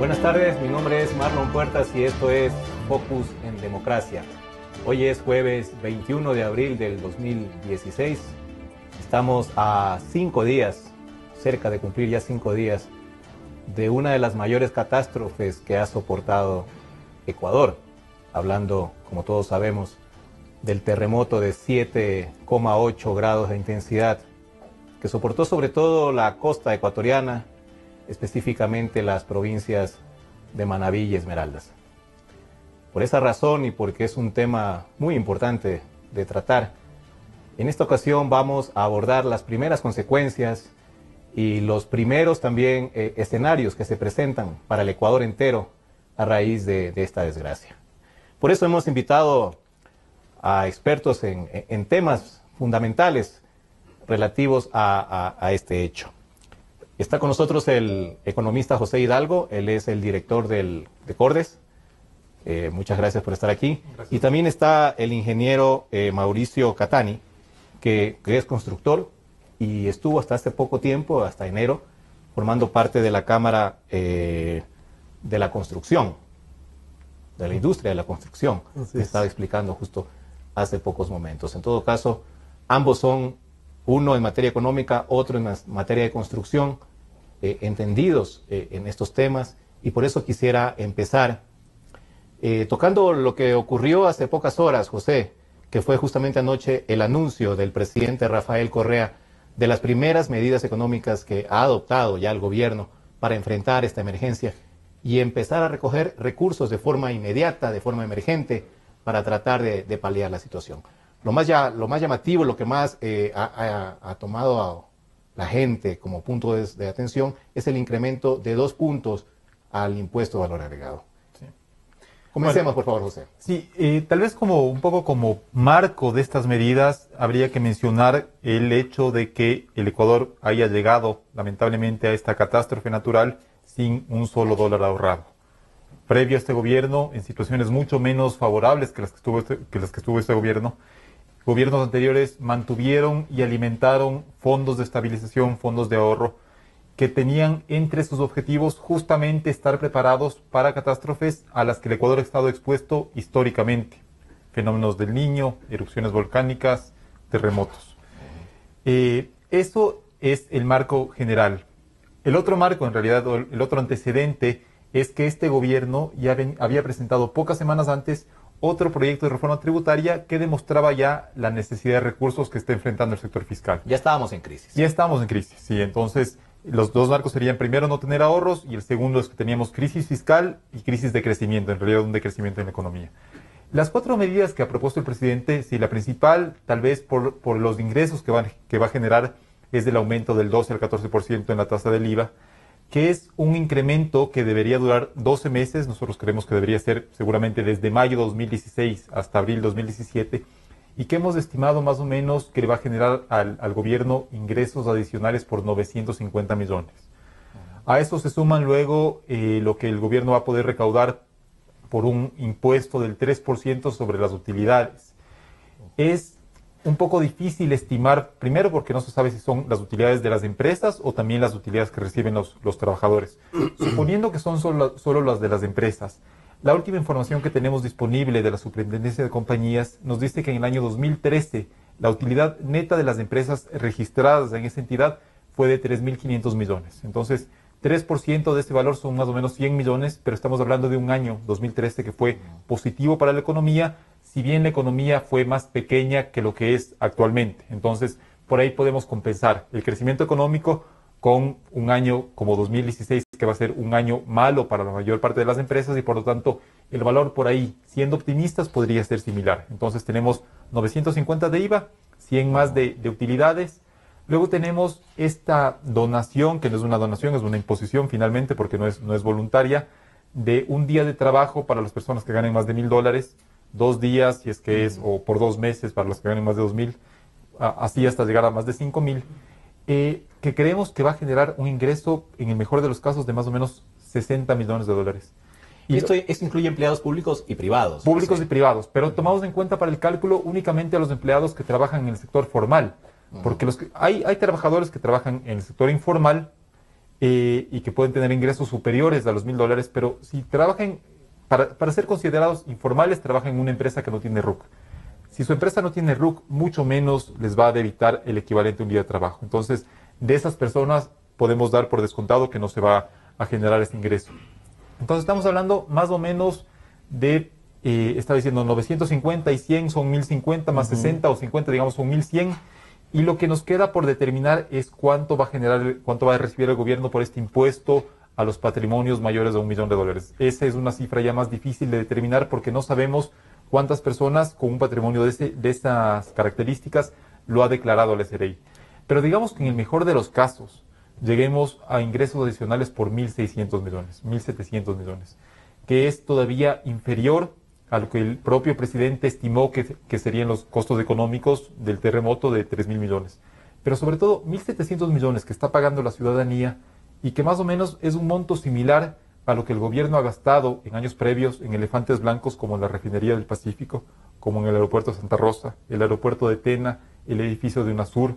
Buenas tardes, mi nombre es Marlon Puertas y esto es Focus en Democracia. Hoy es jueves 21 de abril del 2016. Estamos a 5 días, cerca de cumplir ya 5 días, de una de las mayores catástrofes que ha soportado Ecuador. Hablando, como todos sabemos, del terremoto de 7,8 grados de intensidad, que soportó sobre todo la costa ecuatoriana, específicamente las provincias de Manabí y Esmeraldas. Por esa razón y porque es un tema muy importante de tratar, en esta ocasión vamos a abordar las primeras consecuencias y los primeros también escenarios que se presentan para el Ecuador entero a raíz de esta desgracia. Por eso hemos invitado a expertos en temas fundamentales relativos a este hecho. Está con nosotros el economista José Hidalgo, él es el director de Cordes. Muchas gracias por estar aquí. Gracias. Y también está el ingeniero Mauricio Catani, que es constructor y estuvo hasta hace poco tiempo, hasta enero, formando parte de la Cámara de la Construcción, de la industria de la construcción, que estaba explicando justo hace pocos momentos. En todo caso, ambos son, uno en materia económica, otro en materia de construcción, entendidos en estos temas, y por eso quisiera empezar tocando lo que ocurrió hace pocas horas, José, que fue justamente anoche el anuncio del presidente Rafael Correa de las primeras medidas económicas que ha adoptado ya el gobierno para enfrentar esta emergencia y empezar a recoger recursos de forma inmediata, de forma emergente, para tratar de paliar la situación. Lo más llamativo, lo que más ha tomado a la gente como punto de atención es el incremento de 2 puntos al impuesto de valor agregado. Sí. Comencemos, por favor, José. Sí, tal vez un poco como marco de estas medidas, habría que mencionar el hecho de que el Ecuador haya llegado, lamentablemente, a esta catástrofe natural sin un solo dólar ahorrado. Previo a este gobierno, en situaciones mucho menos favorables que las que estuvo este gobierno, gobiernos anteriores mantuvieron y alimentaron fondos de estabilización, fondos de ahorro, que tenían entre sus objetivos justamente estar preparados para catástrofes a las que el Ecuador ha estado expuesto históricamente. Fenómenos del Niño, erupciones volcánicas, terremotos. Eso es el marco general. El otro marco, en realidad, el otro antecedente, es que este gobierno ya había presentado pocas semanas antes otro proyecto de reforma tributaria que demostraba ya la necesidad de recursos que está enfrentando el sector fiscal. Ya estábamos en crisis. Ya estábamos en crisis, sí. Entonces, los dos marcos serían, primero, no tener ahorros, y el segundo es que teníamos crisis fiscal y crisis de crecimiento, en realidad un decrecimiento en la economía. Las 4 medidas que ha propuesto el presidente, sí, la principal, tal vez por los ingresos que va a generar, es del aumento del 12 al 14% en la tasa del IVA, que es un incremento que debería durar 12 meses. Nosotros creemos que debería ser seguramente desde mayo 2016 hasta abril 2017, y que hemos estimado más o menos que le va a generar al gobierno ingresos adicionales por 950 millones. A eso se suman luego lo que el gobierno va a poder recaudar por un impuesto del 3% sobre las utilidades. Es un poco difícil estimar, primero porque no se sabe si son las utilidades de las empresas o también las utilidades que reciben los trabajadores. Suponiendo que son solo las de las empresas, la última información que tenemos disponible de la Superintendencia de Compañías nos dice que en el año 2013 la utilidad neta de las empresas registradas en esa entidad fue de 3.500 millones. Entonces, 3% de ese valor son más o menos 100 millones, pero estamos hablando de un año, 2013, que fue positivo para la economía, si bien la economía fue más pequeña que lo que es actualmente. Entonces, por ahí podemos compensar el crecimiento económico con un año como 2016, que va a ser un año malo para la mayor parte de las empresas, y por lo tanto, el valor por ahí, siendo optimistas, podría ser similar. Entonces, tenemos 950 de IVA, 100 más de utilidades. Luego tenemos esta donación, que no es una donación, es una imposición finalmente, porque no es voluntaria, de un día de trabajo para las personas que ganen más de $1,000, 2 días, si es que es, o por 2 meses para los que ganen más de 2.000, así hasta llegar a más de 5.000, que creemos que va a generar un ingreso, en el mejor de los casos, de más o menos 60 millones de dólares. Y esto incluye empleados públicos y privados. Públicos y privados, pero tomamos en cuenta para el cálculo únicamente a los empleados que trabajan en el sector formal, porque hay trabajadores que trabajan en el sector informal, y que pueden tener ingresos superiores a los $1,000, pero si trabajan, para ser considerados informales, trabajan en una empresa que no tiene RUC. Si su empresa no tiene RUC, mucho menos les va a debitar el equivalente a un día de trabajo. Entonces, de esas personas podemos dar por descontado que no se va a generar ese ingreso. Entonces, estamos hablando más o menos de, estaba diciendo, 950 y 100 son 1.050, más 60 o 50, digamos, son 1.100. Y lo que nos queda por determinar es cuánto va a recibir el gobierno por este impuesto a los patrimonios mayores de $1 millón. Esa es una cifra ya más difícil de determinar porque no sabemos cuántas personas con un patrimonio de esas características lo ha declarado al SRI. Pero digamos que en el mejor de los casos lleguemos a ingresos adicionales por 1.600 millones, 1.700 millones, que es todavía inferior a lo que el propio presidente estimó que serían los costos económicos del terremoto de 3.000 millones. Pero sobre todo 1.700 millones que está pagando la ciudadanía y que más o menos es un monto similar a lo que el gobierno ha gastado en años previos en elefantes blancos como la refinería del Pacífico, como en el aeropuerto de Santa Rosa, el aeropuerto de Tena, el edificio de UNASUR,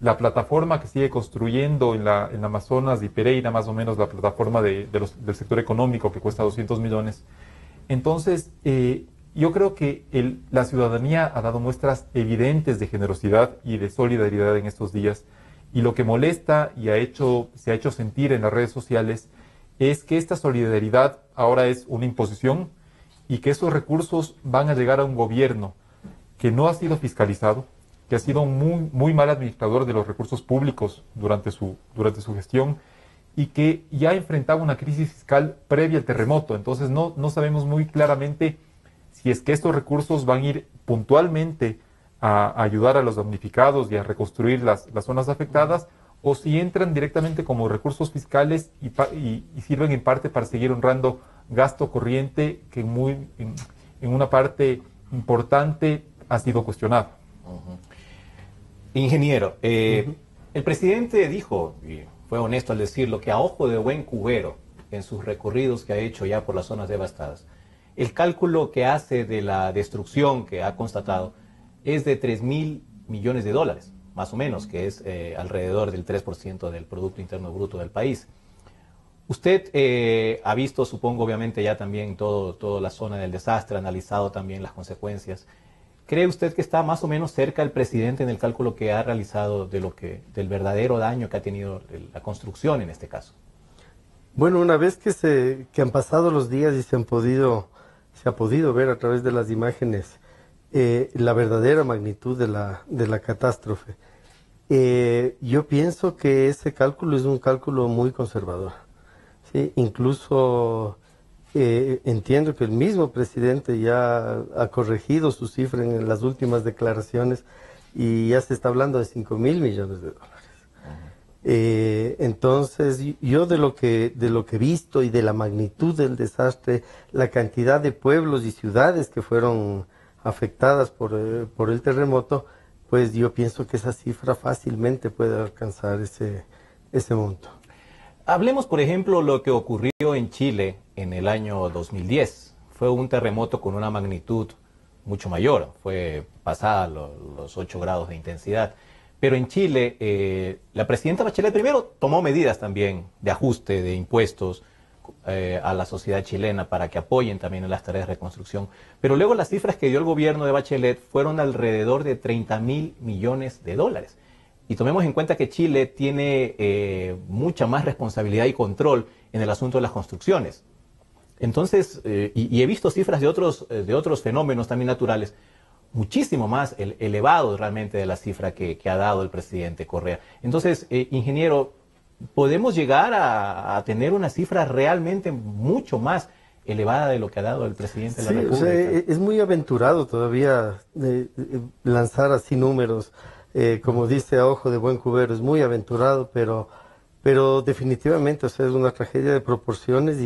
la plataforma que sigue construyendo en Amazonas y Pereira, más o menos la plataforma del sector económico que cuesta 200 millones. Entonces, yo creo que la ciudadanía ha dado muestras evidentes de generosidad y de solidaridad en estos días. Y lo que molesta y se ha hecho sentir en las redes sociales es que esta solidaridad ahora es una imposición y que esos recursos van a llegar a un gobierno que no ha sido fiscalizado, que ha sido un muy mal administrador de los recursos públicos durante su gestión y que ya enfrentaba una crisis fiscal previa al terremoto. Entonces no sabemos muy claramente si es que estos recursos van a ir puntualmente a ayudar a los damnificados y a reconstruir las zonas afectadas, o si entran directamente como recursos fiscales y sirven en parte para seguir honrando gasto corriente que en una parte importante ha sido cuestionado. Ingeniero, el presidente dijo, y fue honesto al decirlo, que a ojo de buen cubero en sus recorridos que ha hecho ya por las zonas devastadas, el cálculo que hace de la destrucción que ha constatado es de 3.000 millones de dólares, más o menos, que es alrededor del 3% del Producto Interno Bruto del país. Usted ha visto, supongo, obviamente ya también toda la zona del desastre, ha analizado también las consecuencias. ¿Cree usted que está más o menos cerca el presidente en el cálculo que ha realizado del verdadero daño que ha tenido la construcción en este caso? Bueno, una vez que han pasado los días y se ha podido ver a través de las imágenes la verdadera magnitud de la catástrofe, yo pienso que ese cálculo es un cálculo muy conservador, ¿sí? Incluso entiendo que el mismo presidente ya ha corregido su cifra en las últimas declaraciones y ya se está hablando de 5.000 millones de dólares. Entonces, yo de lo que he visto y de la magnitud del desastre, la cantidad de pueblos y ciudades que fueron afectadas por el terremoto, pues yo pienso que esa cifra fácilmente puede alcanzar ese monto. Hablemos, por ejemplo, lo que ocurrió en Chile en el año 2010. Fue un terremoto con una magnitud mucho mayor, fue pasada los 8 grados de intensidad. Pero en Chile, la presidenta Bachelet primero tomó medidas también de ajuste de impuestos a la sociedad chilena para que apoyen también en las tareas de reconstrucción. Pero luego las cifras que dio el gobierno de Bachelet fueron alrededor de 30.000 millones de dólares. Y tomemos en cuenta que Chile tiene mucha más responsabilidad y control en el asunto de las construcciones. Entonces, y he visto cifras de otros fenómenos también naturales, muchísimo más elevado realmente de la cifra que ha dado el presidente Correa. Entonces, ingeniero, ¿podemos llegar a tener una cifra realmente mucho más elevada de lo que ha dado el presidente de la República? O sea, es muy aventurado todavía lanzar así números. Como dice a ojo de buen cubero, es muy aventurado, pero definitivamente, o sea, es una tragedia de proporciones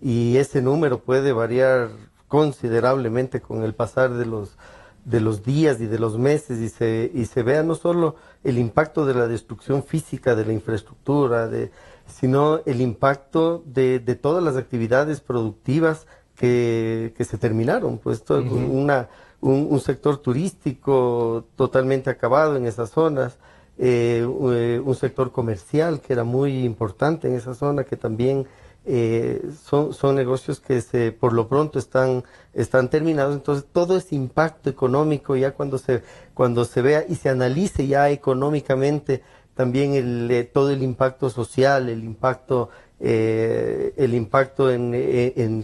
y ese número puede variar considerablemente con el pasar de los días y de los meses y se vea no solo el impacto de la destrucción física de la infraestructura, sino el impacto de todas las actividades productivas que se terminaron. Pues un sector turístico totalmente acabado en esas zonas, un sector comercial que era muy importante en esa zona, que también son negocios que por lo pronto están terminados. Entonces todo ese impacto económico ya cuando se vea y se analice ya económicamente también todo el impacto social, el impacto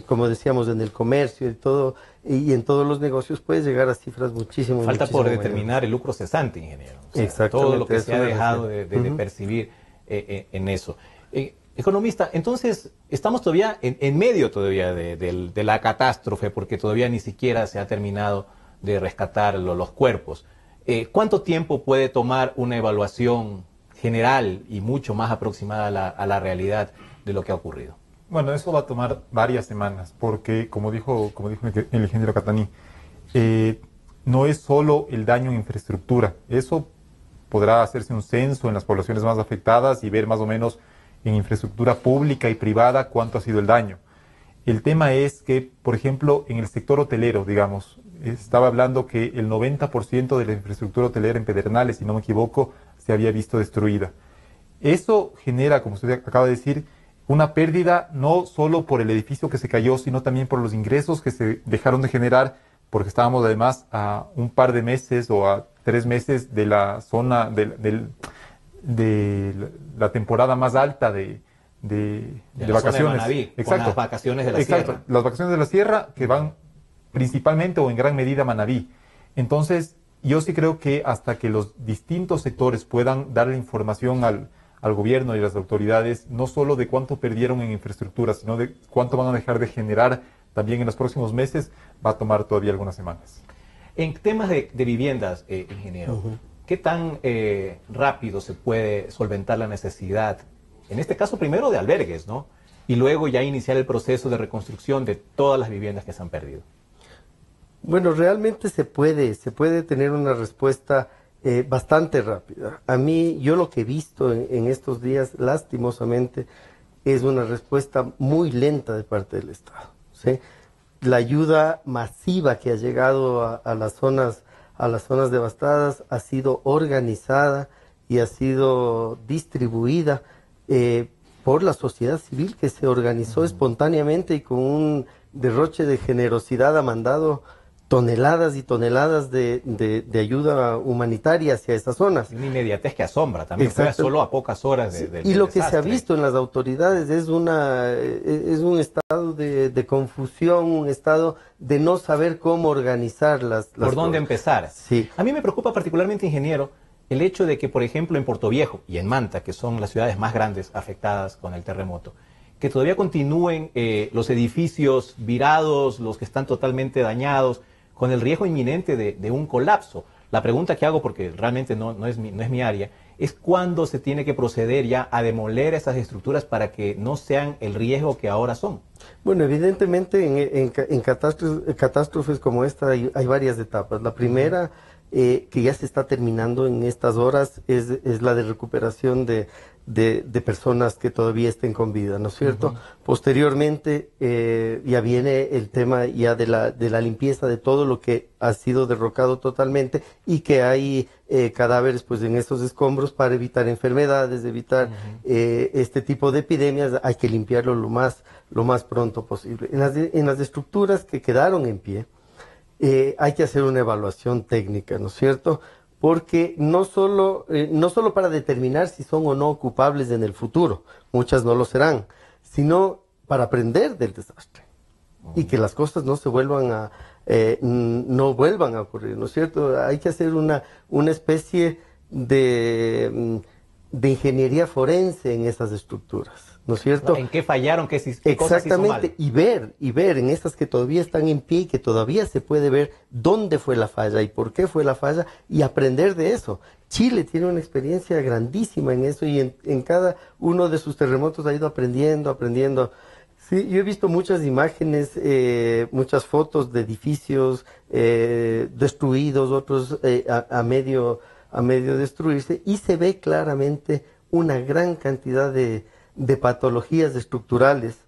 como decíamos, en el comercio y en todos los negocios, puede llegar a cifras muchísimo Falta por mayores. determinar el lucro cesante, ingeniero. O sea, Exactamente, todo lo que se ha eso me dejado refiero. de percibir en eso. Economista, entonces estamos todavía en medio todavía de la catástrofe, porque todavía ni siquiera se ha terminado de rescatar los cuerpos. ¿Cuánto tiempo puede tomar una evaluación general y mucho más aproximada a la realidad de lo que ha ocurrido? Bueno, eso va a tomar varias semanas, porque como dijo el ingeniero Catani, no es solo el daño en infraestructura. Eso podrá hacerse un censo en las poblaciones más afectadas y ver más o menos en infraestructura pública y privada cuánto ha sido el daño. El tema es que, por ejemplo, en el sector hotelero, digamos, estaba hablando que el 90% de la infraestructura hotelera en Pedernales, si no me equivoco, se había visto destruida. Eso genera, como usted acaba de decir, una pérdida no solo por el edificio que se cayó, sino también por los ingresos que se dejaron de generar, porque estábamos además a un par de meses o a 3 meses de la zona de la temporada más alta de vacaciones. De Manabí, exacto. Con las vacaciones de la exacto. sierra. Las vacaciones de la sierra que van principalmente o en gran medida a Manabí. Entonces, yo sí creo que hasta que los distintos sectores puedan darle información al gobierno y a las autoridades, no solo de cuánto perdieron en infraestructura, sino de cuánto van a dejar de generar también en los próximos meses, va a tomar todavía algunas semanas. En temas de viviendas, ingeniero, ¿qué tan rápido se puede solventar la necesidad, en este caso primero de albergues, ¿no? Y luego ya iniciar el proceso de reconstrucción de todas las viviendas que se han perdido? Bueno, realmente se puede tener una respuesta bastante rápida. A mí, yo lo que he visto en estos días, lastimosamente, es una respuesta muy lenta de parte del Estado, ¿sí? La ayuda masiva que ha llegado a las zonas devastadas ha sido organizada y ha sido distribuida por la sociedad civil, que se organizó espontáneamente y con un derroche de generosidad ha mandado toneladas y toneladas de ayuda humanitaria hacia esas zonas. Una inmediatez que asombra, también fue solo a pocas horas del Y lo desastre. que se ha visto en las autoridades es un estado de confusión, un estado de no saber cómo organizar las ¿Por dónde empezar? Sí. A mí me preocupa particularmente, ingeniero, el hecho de que, por ejemplo, en Portoviejo y en Manta, que son las ciudades más grandes afectadas con el terremoto, que todavía continúen los edificios virados, los que están totalmente dañados, con el riesgo inminente de un colapso. La pregunta que hago, porque realmente no es mi área, es cuándo se tiene que proceder ya a demoler esas estructuras para que no sean el riesgo que ahora son. Bueno, evidentemente en catástrofes como esta hay varias etapas. La primera, que ya se está terminando en estas horas, es la de recuperación de personas que todavía estén con vida, ¿no es cierto? Posteriormente ya viene el tema ya de la limpieza de todo lo que ha sido derrocado totalmente y que hay cadáveres pues en estos escombros para evitar enfermedades, evitar este tipo de epidemias. Hay que limpiarlo lo más pronto posible. En las estructuras que quedaron en pie, hay que hacer una evaluación técnica, ¿no es cierto? Porque no solo para determinar si son o no ocupables en el futuro, muchas no lo serán, sino para aprender del desastre y que las cosas no vuelvan a ocurrir, ¿no es cierto? Hay que hacer una especie de ingeniería forense en esas estructuras, ¿no es cierto? ¿En qué fallaron? ¿Qué cosas Exactamente, hizo mal? y ver en estas que todavía están en pie y que todavía se puede ver dónde fue la falla y por qué fue la falla y aprender de eso. Chile tiene una experiencia grandísima en eso y en cada uno de sus terremotos ha ido aprendiendo. Sí, yo he visto muchas imágenes, muchas fotos de edificios destruidos, otros a medio destruirse, y se ve claramente una gran cantidad de patologías estructurales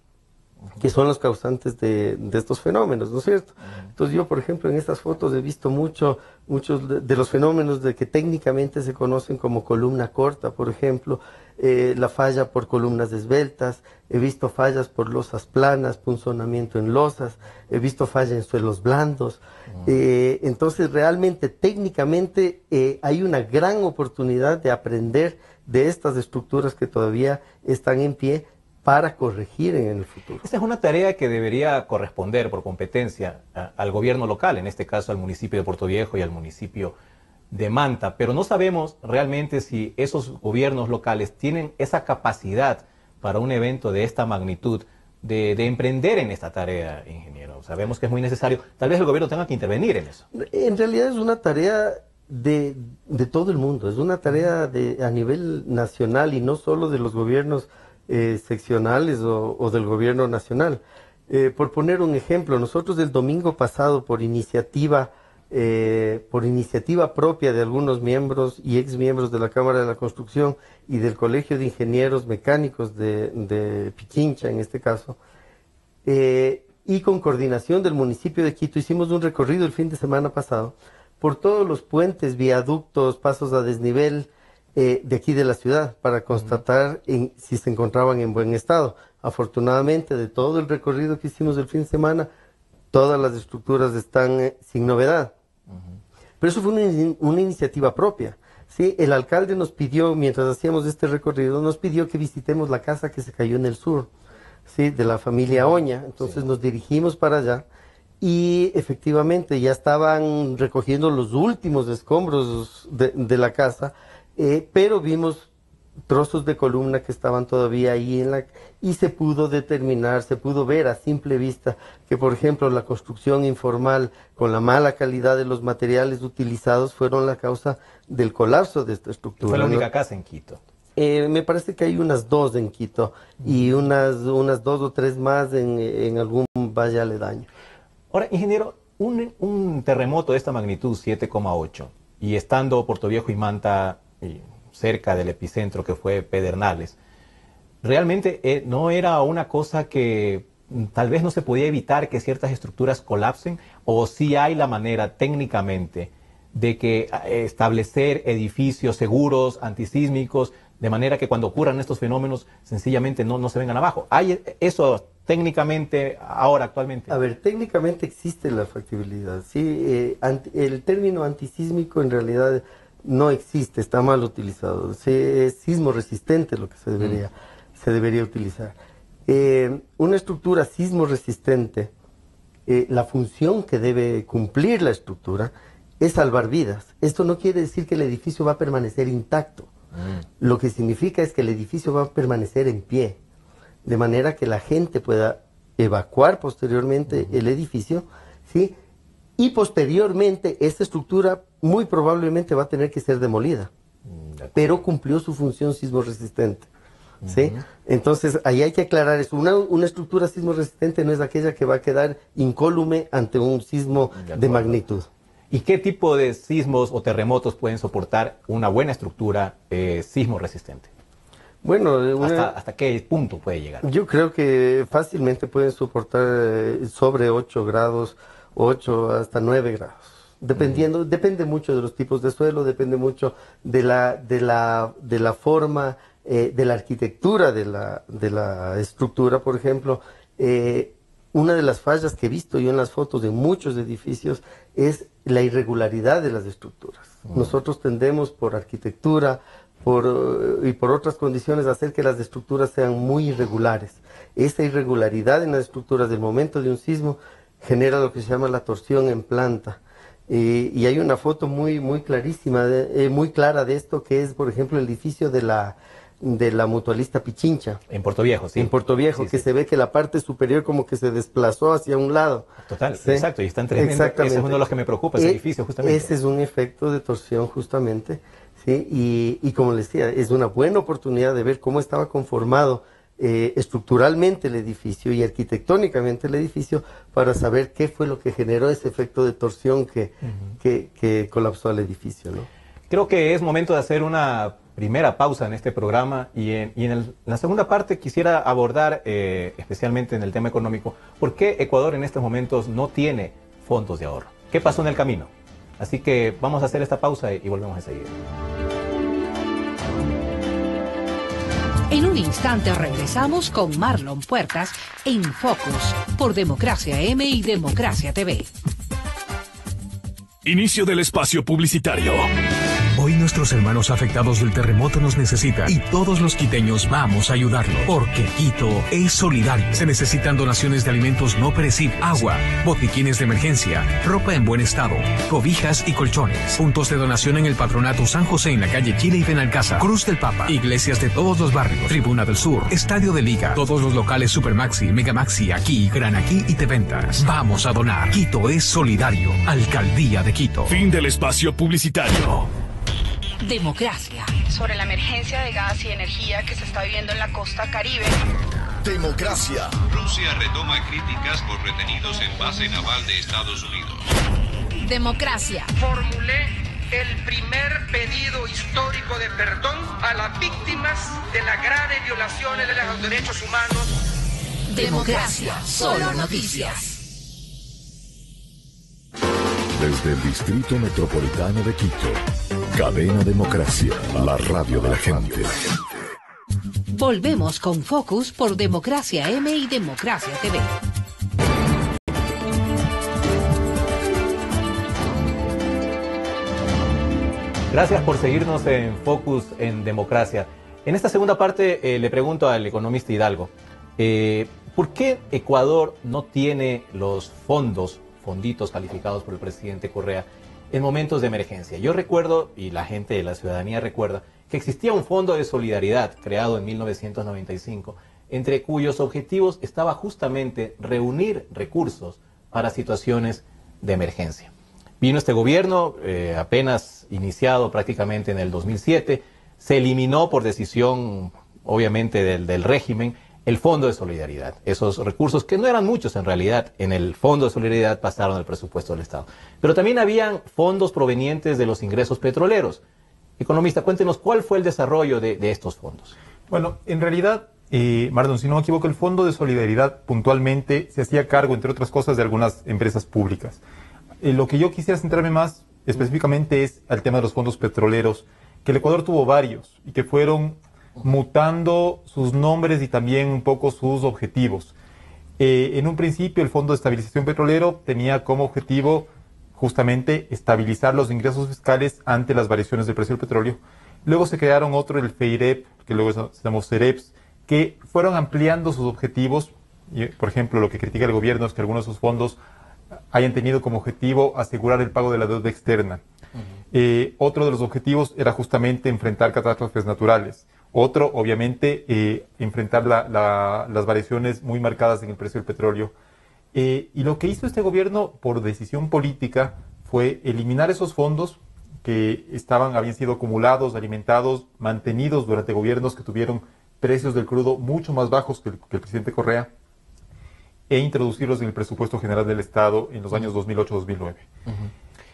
que son los causantes de estos fenómenos, ¿no es cierto? Entonces yo, por ejemplo, en estas fotos he visto muchos de los fenómenos de que técnicamente se conocen como columna corta, por ejemplo, la falla por columnas esbeltas, he visto fallas por losas planas, punzonamiento en losas, he visto falla en suelos blandos. Entonces realmente técnicamente hay una gran oportunidad de aprender de estas estructuras que todavía están en pie para corregir en el futuro. Esta es una tarea que debería corresponder por competencia al gobierno local, en este caso al municipio de Puerto Viejo y al municipio de Manta, pero no sabemos realmente si esos gobiernos locales tienen esa capacidad para un evento de esta magnitud de emprender en esta tarea, ingeniero. Sabemos que es muy necesario, tal vez el gobierno tenga que intervenir en eso. En realidad es una tarea de todo el mundo, es una tarea a nivel nacional y no solo de los gobiernos seccionales o del gobierno nacional. Por poner un ejemplo, nosotros el domingo pasado por iniciativa propia de algunos miembros y exmiembros de la Cámara de la Construcción y del Colegio de Ingenieros Mecánicos de Pichincha en este caso, y con coordinación del municipio de Quito, hicimos un recorrido el fin de semana pasado por todos los puentes, viaductos, pasos a desnivel de aquí de la ciudad para constatar si se encontraban en buen estado. Afortunadamente, de todo el recorrido que hicimos el fin de semana, todas las estructuras están sin novedad. Pero eso fue una iniciativa propia. ¿Sí? El alcalde nos pidió, mientras hacíamos este recorrido, nos pidió que visitemos la casa que se cayó en el sur, ¿sí? De la familia Oña. Entonces nos dirigimos para allá y efectivamente ya estaban recogiendo los últimos escombros de la casa, pero vimos trozos de columna que estaban todavía ahí y se pudo determinar, se pudo ver a simple vista que, por ejemplo, la construcción informal con la mala calidad de los materiales utilizados fueron la causa del colapso de esta estructura. Fue la única casa en Quito. Me parece que hay unas 2 en Quito y unas 2 o 3 más en algún valle aledaño. Ahora, ingeniero, un terremoto de esta magnitud, 7,8, y estando Puerto Viejo y Manta cerca del epicentro que fue Pedernales, realmente no era una cosa que tal vez no se podía evitar que ciertas estructuras colapsen, o sí hay la manera técnicamente de que establecer edificios seguros, antisísmicos, de manera que cuando ocurran estos fenómenos sencillamente no se vengan abajo. ¿Hay eso técnicamente ahora, actualmente? A ver, técnicamente existe la factibilidad, ¿sí? El término antisísmico en realidad no existe, está mal utilizado. Es sismo resistente lo que se debería utilizar. Una estructura sismo resistente, la función que debe cumplir la estructura es salvar vidas. Esto no quiere decir que el edificio va a permanecer intacto. Lo que significa es que el edificio va a permanecer en pie, de manera que la gente pueda evacuar posteriormente el edificio, ¿sí? Y posteriormente esta estructura muy probablemente va a tener que ser demolida, pero cumplió su función sismo resistente, ¿sí? Entonces ahí hay que aclarar eso. Una estructura sismo resistente no es aquella que va a quedar incólume ante un sismo de magnitud. ¿Y qué tipo de sismos o terremotos pueden soportar una buena estructura sismo resistente? Bueno, ¿Hasta qué punto puede llegar? Yo creo que fácilmente pueden soportar sobre 8 grados, 8 hasta 9 grados. Depende mucho de los tipos de suelo, depende mucho de la forma, de la arquitectura de la estructura. Por ejemplo, una de las fallas que he visto yo en las fotos de muchos edificios es la irregularidad de las estructuras. Nosotros tendemos por arquitectura y por otras condiciones a hacer que las estructuras sean muy irregulares. Esa irregularidad en las estructuras del momento de un sismo genera lo que se llama la torsión en planta. Y hay una foto muy clarísima, muy clara de esto, que es, por ejemplo, el edificio de la Mutualista Pichincha. En Puerto Viejo, sí. En Puerto Viejo, sí, que sí. se ve que la parte superior como que se desplazó hacia un lado. Total, ¿Sí? exacto, y están tremendo. Ese es uno de los que me preocupa, ese edificio, justamente. Ese es un efecto de torsión, justamente, ¿sí? Y como les decía, es una buena oportunidad de ver cómo estaba conformado estructuralmente el edificio y arquitectónicamente el edificio para saber qué fue lo que generó ese efecto de torsión que colapsó al edificio, ¿no? Creo que es momento de hacer una primera pausa en este programa y en la segunda parte quisiera abordar, especialmente en el tema económico, por qué Ecuador en estos momentos no tiene fondos de ahorro. ¿Qué pasó en el camino? Así que vamos a hacer esta pausa y volvemos enseguida. En un instante regresamos con Marlon Puertas en Focus por Democracia M y Democracia TV. Inicio del espacio publicitario. Hoy nuestros hermanos afectados del terremoto nos necesitan y todos los quiteños vamos a ayudarlos, porque Quito es solidario. Se necesitan donaciones de alimentos no perecibles, agua, botiquines de emergencia, ropa en buen estado, cobijas y colchones. Puntos de donación en el Patronato San José en la calle Chile y Benalcázar, Cruz del Papa, iglesias de todos los barrios, Tribuna del Sur, Estadio de Liga, todos los locales Supermaxi, Megamaxi, Aquí, Gran Aquí y Teventas. Vamos a donar. Quito es solidario. Alcaldía de Quito. Fin del espacio publicitario. Democracia. Sobre la emergencia de gas y energía que se está viviendo en la costa Caribe. Democracia. Rusia retoma críticas por retenidos en base naval de Estados Unidos. Democracia. Formulé el primer pedido histórico de perdón a las víctimas de las graves violaciones de los derechos humanos. Democracia. Solo noticias. Desde el Distrito Metropolitano de Quito. Cadena Democracia, la radio de la gente. Volvemos con Focus por Democracia M y Democracia TV. Gracias por seguirnos en Focus en Democracia. En esta segunda parte le pregunto al economista Hidalgo, ¿por qué Ecuador no tiene los fonditos calificados por el presidente Correa en momentos de emergencia? Yo recuerdo, y la gente de la ciudadanía recuerda, que existía un fondo de solidaridad creado en 1995, entre cuyos objetivos estaba justamente reunir recursos para situaciones de emergencia. Vino este gobierno, apenas iniciado prácticamente en el 2007, se eliminó por decisión, obviamente, del régimen, el Fondo de Solidaridad. Esos recursos, que no eran muchos en realidad, en el Fondo de Solidaridad pasaron al presupuesto del Estado. Pero también habían fondos provenientes de los ingresos petroleros. Economista, cuéntenos cuál fue el desarrollo de estos fondos. Bueno, en realidad, Marlon, si no me equivoco, el Fondo de Solidaridad puntualmente se hacía cargo, entre otras cosas, de algunas empresas públicas. Lo que yo quisiera centrarme más específicamente es al tema de los fondos petroleros, que el Ecuador tuvo varios y que fueron mutando sus nombres y también un poco sus objetivos. En un principio el Fondo de Estabilización Petrolero tenía como objetivo justamente estabilizar los ingresos fiscales ante las variaciones del precio del petróleo. Luego se crearon otro, el FEIREP, que luego se llamó CEREPS, que fueron ampliando sus objetivos. Y, por ejemplo, lo que critica el gobierno es que algunos de sus fondos hayan tenido como objetivo asegurar el pago de la deuda externa. Otro de los objetivos era justamente enfrentar catástrofes naturales. Otro, obviamente, enfrentar las variaciones muy marcadas en el precio del petróleo. Y lo que hizo este gobierno por decisión política fue eliminar esos fondos que habían sido acumulados, alimentados, mantenidos durante gobiernos que tuvieron precios del crudo mucho más bajos que el presidente Correa, e introducirlos en el presupuesto general del Estado en los años 2008-2009.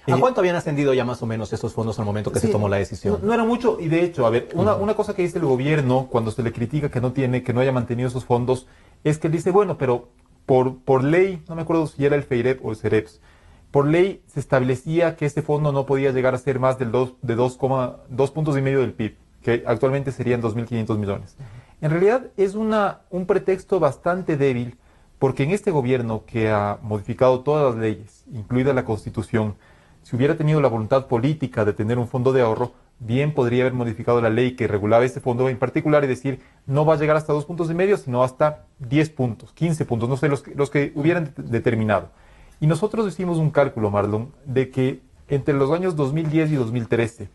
¿A cuánto habían ascendido ya más o menos esos fondos al momento que se tomó la decisión? No era mucho, y de hecho, a ver, una cosa que dice el gobierno cuando se le critica que no haya mantenido esos fondos, es que él dice, bueno, pero por ley, no me acuerdo si era el FEIREP o el CEREPS, por ley se establecía que este fondo no podía llegar a ser más de 2,5 puntos del PIB, que actualmente serían 2.500 millones. En realidad es un pretexto bastante débil, porque en este gobierno que ha modificado todas las leyes, incluida la Constitución, si hubiera tenido la voluntad política de tener un fondo de ahorro, bien podría haber modificado la ley que regulaba este fondo en particular y decir, no va a llegar hasta 2,5 puntos, sino hasta 10 puntos, 15 puntos, no sé, los que hubieran determinado. Y nosotros hicimos un cálculo, Marlon, de que entre los años 2010 y 2013,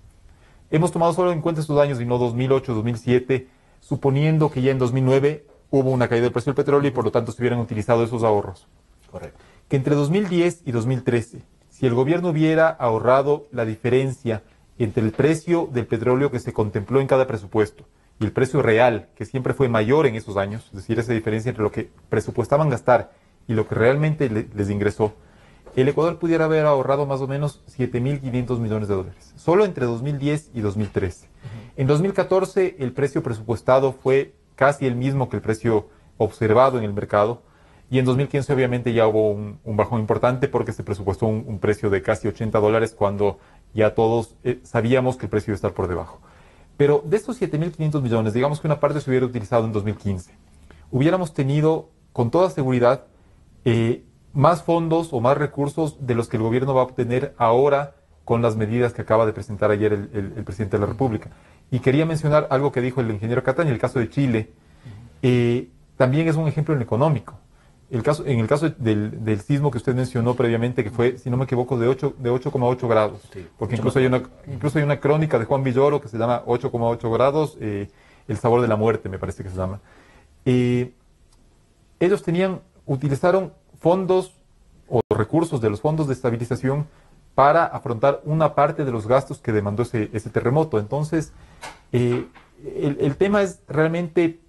hemos tomado solo en cuenta estos años y no 2008, 2007, suponiendo que ya en 2009 hubo una caída del precio del petróleo y por lo tanto se hubieran utilizado esos ahorros. Correcto. Que entre 2010 y 2013, si el gobierno hubiera ahorrado la diferencia entre el precio del petróleo que se contempló en cada presupuesto y el precio real, que siempre fue mayor en esos años, es decir, esa diferencia entre lo que presupuestaban gastar y lo que realmente les ingresó, el Ecuador pudiera haber ahorrado más o menos 7.500 millones de dólares, solo entre 2010 y 2013. En 2014 el precio presupuestado fue casi el mismo que el precio observado en el mercado, y en 2015 obviamente ya hubo un bajón importante porque se presupuestó un precio de casi $80 cuando ya todos sabíamos que el precio iba a estar por debajo. Pero de estos 7.500 millones, digamos que una parte se hubiera utilizado en 2015, hubiéramos tenido con toda seguridad más fondos o más recursos de los que el gobierno va a obtener ahora con las medidas que acaba de presentar ayer el presidente de la República. Y quería mencionar algo que dijo el ingeniero Cataño, el caso de Chile, también es un ejemplo en económico. En el caso del sismo que usted mencionó previamente, que fue, si no me equivoco, de 8,8 grados, sí, porque incluso hay una crónica de Juan Villoro que se llama 8,8 grados, el sabor de la muerte, me parece que se llama. Ellos utilizaron fondos o recursos de los fondos de estabilización para afrontar una parte de los gastos que demandó ese terremoto. Entonces, el tema es realmente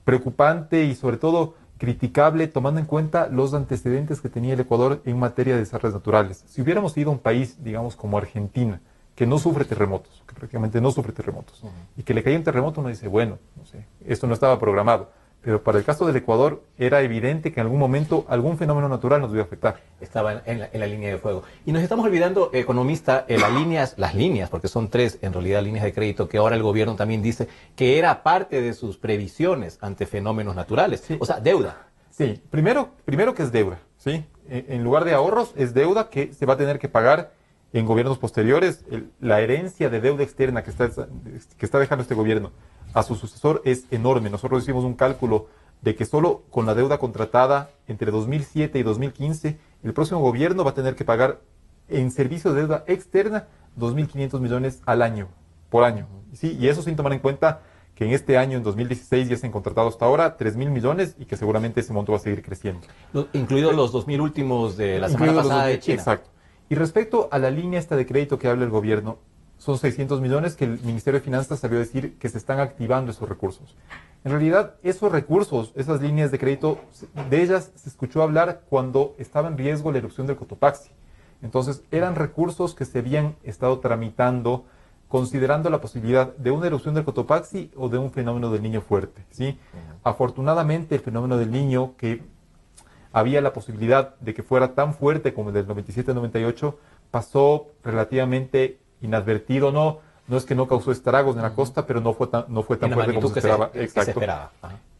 preocupante y sobre todo criticable, tomando en cuenta los antecedentes que tenía el Ecuador en materia de desastres naturales. Si hubiéramos ido a un país, digamos, como Argentina, que no sufre terremotos, que prácticamente no sufre terremotos, y que le cae un terremoto, uno dice, bueno, no sé, esto no estaba programado. Pero para el caso del Ecuador era evidente que en algún momento algún fenómeno natural nos iba a afectar. Estaba en la línea de fuego. Y nos estamos olvidando, economista, las líneas, porque son 3 en realidad líneas de crédito, que ahora el gobierno también dice que era parte de sus previsiones ante fenómenos naturales. Sí. O sea, deuda. Sí, primero que es deuda, ¿sí? En lugar de ahorros, es deuda que se va a tener que pagar en gobiernos posteriores. La herencia de deuda externa que está dejando este gobierno a su sucesor es enorme. Nosotros hicimos un cálculo de que solo con la deuda contratada entre 2007 y 2015, el próximo gobierno va a tener que pagar en servicios de deuda externa 2.500 millones al año, por año. ¿Sí? Y eso sin tomar en cuenta que en este año, en 2016, ya se han contratado hasta ahora 3.000 millones y que seguramente ese monto va a seguir creciendo. Incluidos los 2.000 últimos de la semana pasada de China. Exacto. Y respecto a la línea esta de crédito que habla el gobierno, son 600 millones que el Ministerio de Finanzas salió a decir que se están activando esos recursos. En realidad, esos recursos, esas líneas de crédito, de ellas se escuchó hablar cuando estaba en riesgo la erupción del Cotopaxi. Entonces, eran recursos que se habían estado tramitando considerando la posibilidad de una erupción del Cotopaxi o de un fenómeno del Niño fuerte, ¿sí? Afortunadamente, el fenómeno del Niño, que había la posibilidad de que fuera tan fuerte como el del 97-98, pasó relativamente inadvertido. No es que no causó estragos en la costa, pero no fue tan fuerte como se esperaba. Exacto.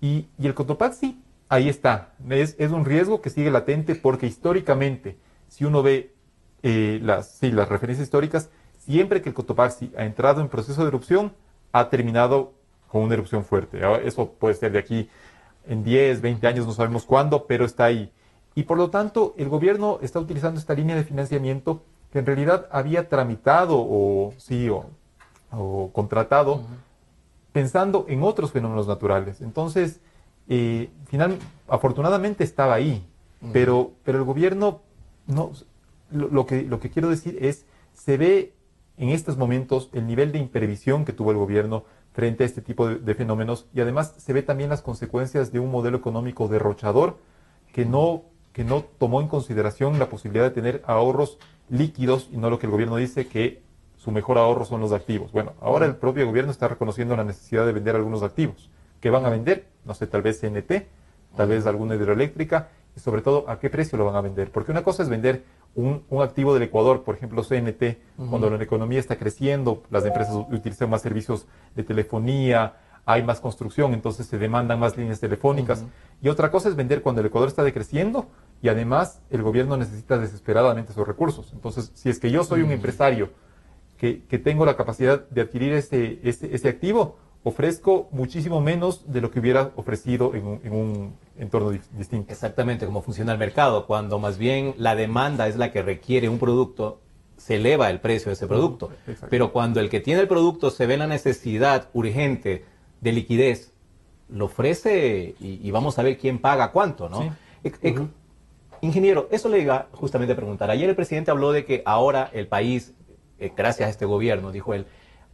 Y el Cotopaxi, ahí está. Es un riesgo que sigue latente porque históricamente, si uno ve las referencias históricas, siempre que el Cotopaxi ha entrado en proceso de erupción, ha terminado con una erupción fuerte. Eso puede ser de aquí en 10, 20 años, no sabemos cuándo, pero está ahí. Y por lo tanto, el gobierno está utilizando esta línea de financiamiento que en realidad había tramitado o contratado pensando en otros fenómenos naturales. Entonces, afortunadamente estaba ahí, pero el gobierno, no, lo que quiero decir es, se ve en estos momentos el nivel de imprevisión que tuvo el gobierno frente a este tipo de fenómenos, y además se ve también las consecuencias de un modelo económico derrochador que no tomó en consideración la posibilidad de tener ahorros líquidos, y no lo que el gobierno dice, que su mejor ahorro son los activos. Bueno, ahora el propio gobierno está reconociendo la necesidad de vender algunos activos. ¿Qué van a vender? No sé, tal vez CNT, tal vez alguna hidroeléctrica, y sobre todo, ¿a qué precio lo van a vender? Porque una cosa es vender un activo del Ecuador, por ejemplo CNT, cuando la economía está creciendo, las empresas utilizan más servicios de telefonía, hay más construcción, entonces se demandan más líneas telefónicas. Y otra cosa es vender cuando el Ecuador está decreciendo y además el gobierno necesita desesperadamente esos recursos. Entonces, si es que yo soy un empresario que tengo la capacidad de adquirir ese activo, ofrezco muchísimo menos de lo que hubiera ofrecido en un entorno distinto. Exactamente, como funciona el mercado. Cuando más bien la demanda es la que requiere un producto, se eleva el precio de ese producto. Pero cuando el que tiene el producto se ve la necesidad urgente de liquidez, lo ofrece y vamos a ver quién paga cuánto, ¿no? Sí. Ingeniero, eso le iba justamente a preguntar. Ayer el presidente habló de que ahora el país, gracias a este gobierno, dijo él,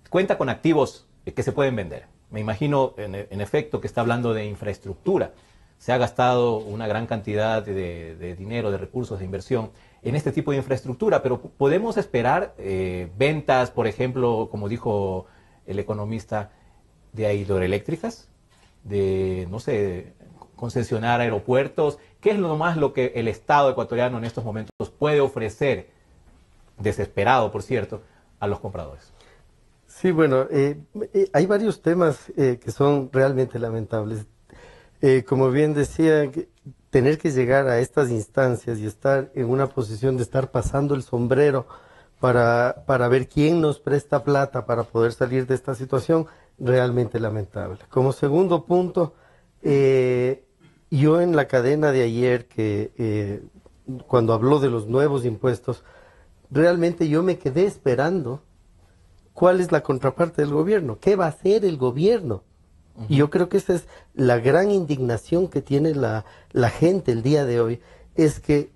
cuenta con activos que se pueden vender. Me imagino, en efecto, que está hablando de infraestructura. Se ha gastado una gran cantidad de dinero, de recursos, de inversión en este tipo de infraestructura, pero podemos esperar ventas, por ejemplo, como dijo el economista, de hidroeléctricas, de, no sé, concesionar aeropuertos. ¿Qué es lo que el Estado ecuatoriano en estos momentos puede ofrecer, desesperado por cierto, a los compradores? Sí, bueno, hay varios temas que son realmente lamentables. Como bien decía, tener que llegar a estas instancias y estar en una posición de estar pasando el sombrero para ver quién nos presta plata para poder salir de esta situación, realmente lamentable. Como segundo punto, yo en la cadena de ayer, cuando habló de los nuevos impuestos, realmente yo me quedé esperando cuál es la contraparte del gobierno, qué va a hacer el gobierno. Y yo creo que esa es la gran indignación que tiene la gente el día de hoy, es que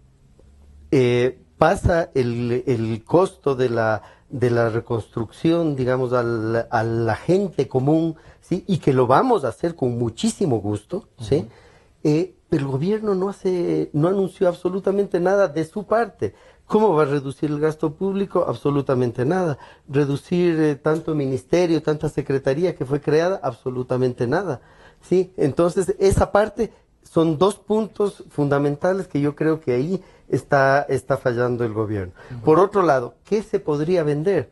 pasa el costo de la reconstrucción, digamos, a la gente común, ¿sí? Y que lo vamos a hacer con muchísimo gusto, ¿sí? Pero el gobierno no anunció absolutamente nada de su parte. ¿Cómo va a reducir el gasto público? Absolutamente nada. ¿Reducir tanto ministerio, tanta secretaría que fue creada? Absolutamente nada. ¿Sí? Entonces, esa parte son dos puntos fundamentales que yo creo que ahí está fallando el gobierno. Por otro lado, ¿qué se podría vender?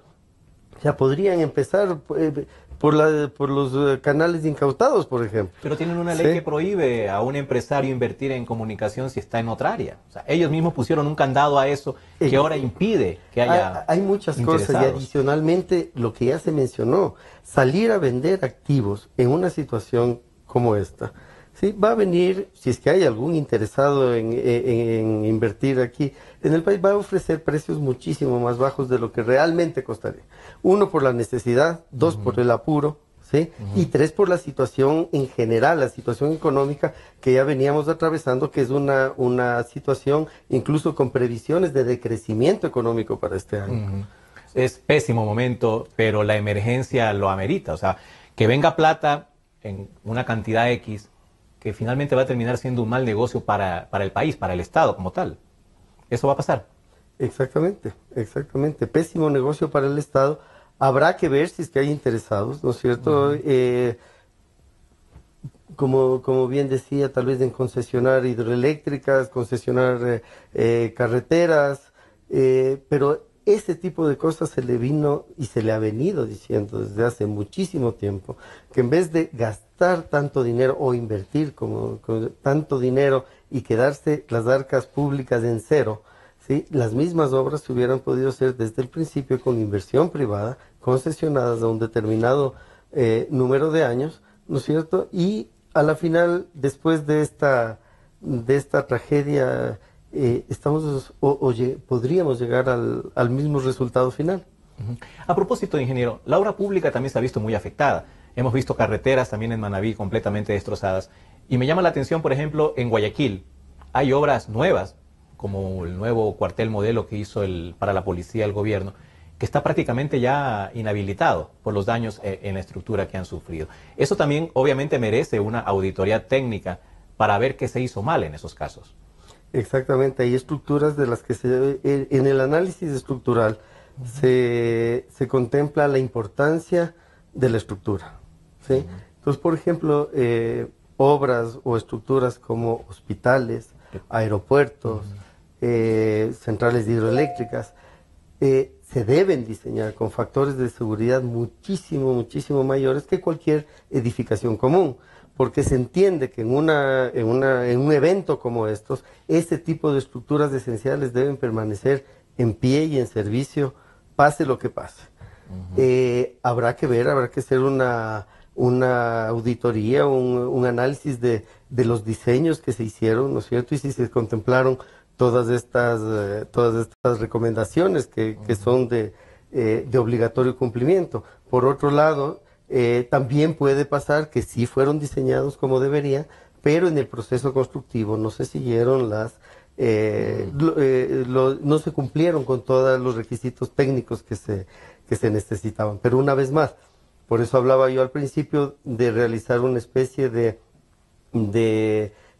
O sea, podrían empezar por los canales incautados, por ejemplo. Pero tienen una ley que prohíbe a un empresario invertir en comunicación si está en otra área. O sea, ellos mismos pusieron un candado a eso que ahora impide que haya Hay muchas cosas, y adicionalmente lo que ya se mencionó, salir a vender activos en una situación como esta. Sí, va a venir, si es que hay algún interesado en invertir aquí en el país, va a ofrecer precios muchísimo más bajos de lo que realmente costaría. Uno, por la necesidad; dos, por el apuro, ¿sí? Y tres, por la situación en general, la situación económica que ya veníamos atravesando, que es una situación incluso con previsiones de decrecimiento económico para este año. Es pésimo momento, pero la emergencia lo amerita. O sea, que venga plata en una cantidad X, que finalmente va a terminar siendo un mal negocio para el país, para el Estado como tal. ¿Eso va a pasar? Exactamente, exactamente. Pésimo negocio para el Estado. Habrá que ver si es que hay interesados, ¿no es cierto? Como bien decía, tal vez en concesionar hidroeléctricas, concesionar carreteras, pero ese tipo de cosas se le vino y se le ha venido diciendo desde hace muchísimo tiempo, que en vez de gastar tanto dinero o invertir como tanto dinero y quedarse las arcas públicas en cero, ¿sí? Las mismas obras se hubieran podido hacer desde el principio con inversión privada, concesionadas a un determinado número de años, ¿no es cierto? Y a la final, después de esta tragedia, podríamos llegar al mismo resultado final. A propósito, ingeniero, la obra pública también se ha visto muy afectada. Hemos visto carreteras también en Manabí completamente destrozadas. Y me llama la atención, por ejemplo, en Guayaquil hay obras nuevas, como el nuevo cuartel modelo que hizo para la policía el gobierno, que está prácticamente ya inhabilitado por los daños en la estructura que han sufrido. Eso también obviamente merece una auditoría técnica para ver qué se hizo mal en esos casos. Exactamente, hay estructuras de las que en el análisis estructural se contempla la importancia de la estructura, ¿sí? Entonces, por ejemplo, obras o estructuras como hospitales, aeropuertos, centrales hidroeléctricas, se deben diseñar con factores de seguridad muchísimo mayores que cualquier edificación común, porque se entiende que en un evento como estos, ese tipo de estructuras esenciales deben permanecer en pie y en servicio, pase lo que pase. Habrá que hacer una auditoría, un análisis de los diseños que se hicieron, ¿no es cierto? Y si se contemplaron todas estas recomendaciones que son de obligatorio cumplimiento. Por otro lado, también puede pasar que sí fueron diseñados como deberían, pero en el proceso constructivo no se siguieron no se cumplieron con todos los requisitos técnicos que se necesitaban. Pero una vez más, por eso hablaba yo al principio de realizar una especie de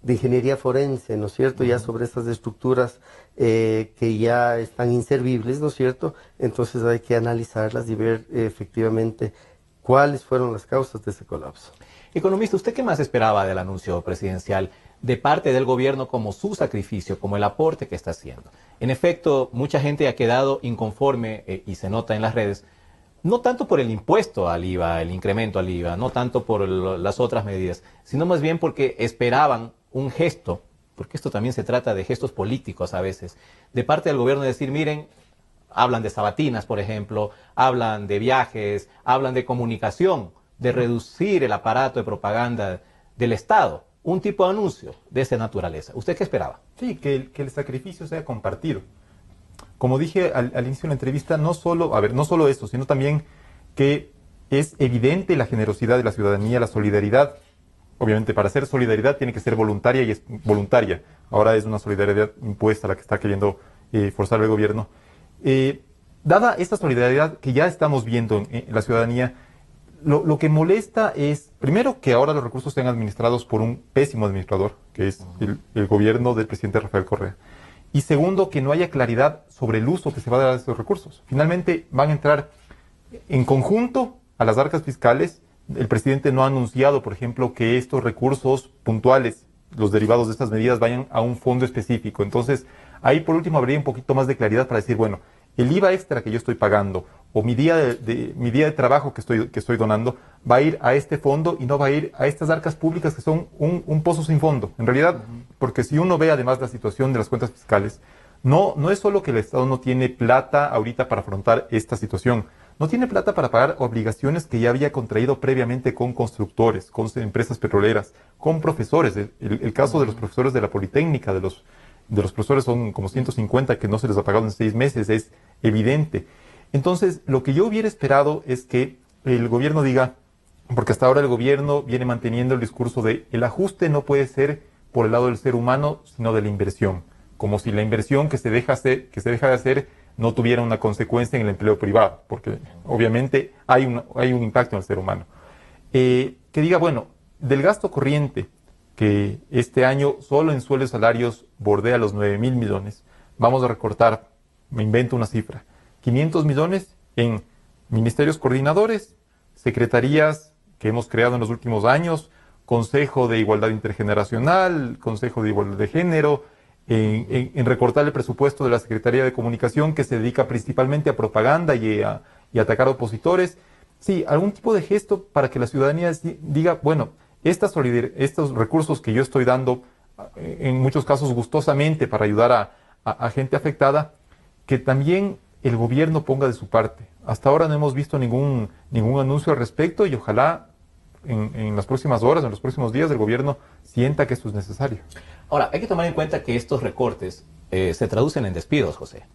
ingeniería forense, ¿no es cierto? Ya sobre estas estructuras que ya están inservibles, ¿no es cierto? Entonces hay que analizarlas y ver efectivamente cuáles fueron las causas de ese colapso. Economista, ¿usted qué más esperaba del anuncio presidencial de parte del gobierno como su sacrificio, como el aporte que está haciendo? En efecto, mucha gente ha quedado inconforme y se nota en las redes, no tanto por el impuesto al IVA, el incremento al IVA, no tanto por las otras medidas, sino más bien porque esperaban un gesto, porque esto también se trata de gestos políticos a veces, de parte del gobierno de decir, miren, hablan de sabatinas, por ejemplo, hablan de viajes, hablan de comunicación, de reducir el aparato de propaganda del Estado, un tipo de anuncio de esa naturaleza. ¿Usted qué esperaba? Sí, que el sacrificio sea compartido. Como dije al inicio de la entrevista, no solo eso, sino también que es evidente la generosidad de la ciudadanía, la solidaridad. Obviamente, para hacer solidaridad tiene que ser voluntaria y es voluntaria. Ahora es una solidaridad impuesta la que está queriendo forzar el gobierno. Dada esta solidaridad que ya estamos viendo en la ciudadanía, lo que molesta es, primero, que ahora los recursos sean administrados por un pésimo administrador, que es el gobierno del presidente Rafael Correa. Y segundo, que no haya claridad sobre el uso que se va a dar de esos recursos. Finalmente, van a entrar en conjunto a las arcas fiscales. El presidente no ha anunciado, por ejemplo, que estos recursos puntuales, los derivados de estas medidas, vayan a un fondo específico. Entonces, ahí por último habría un poquito más de claridad para decir, bueno, el IVA extra que yo estoy pagando o mi día de trabajo que estoy donando va a ir a este fondo y no va a ir a estas arcas públicas que son un pozo sin fondo. En realidad, porque si uno ve además la situación de las cuentas fiscales, no es solo que el Estado no tiene plata ahorita para afrontar esta situación, no tiene plata para pagar obligaciones que ya había contraído previamente con constructores, con empresas petroleras, con profesores. El caso de los profesores de la Politécnica, de los profesores son como 150 que no se les ha pagado en 6 meses, es evidente. Entonces, lo que yo hubiera esperado es que el gobierno diga, porque hasta ahora el gobierno viene manteniendo el discurso de el ajuste no puede ser por el lado del ser humano, sino de la inversión. Como si la inversión que se deja de hacer no tuviera una consecuencia en el empleo privado, porque obviamente hay un impacto en el ser humano. Que diga, bueno, del gasto corriente, que este año solo en sueldos y salarios bordea los 9.000 millones, vamos a recortar, me invento una cifra, 500 millones en ministerios coordinadores, secretarías que hemos creado en los últimos años, Consejo de Igualdad Intergeneracional, Consejo de Igualdad de Género, en recortar el presupuesto de la Secretaría de Comunicación que se dedica principalmente a propaganda y a atacar opositores. Sí, algún tipo de gesto para que la ciudadanía diga, bueno, estos recursos que yo estoy dando, en muchos casos gustosamente para ayudar a gente afectada, que también el gobierno ponga de su parte. Hasta ahora no hemos visto ningún anuncio al respecto y ojalá en las próximas horas, en los próximos días, el gobierno sienta que esto es necesario. Ahora, hay que tomar en cuenta que estos recortes se traducen en despidos, José.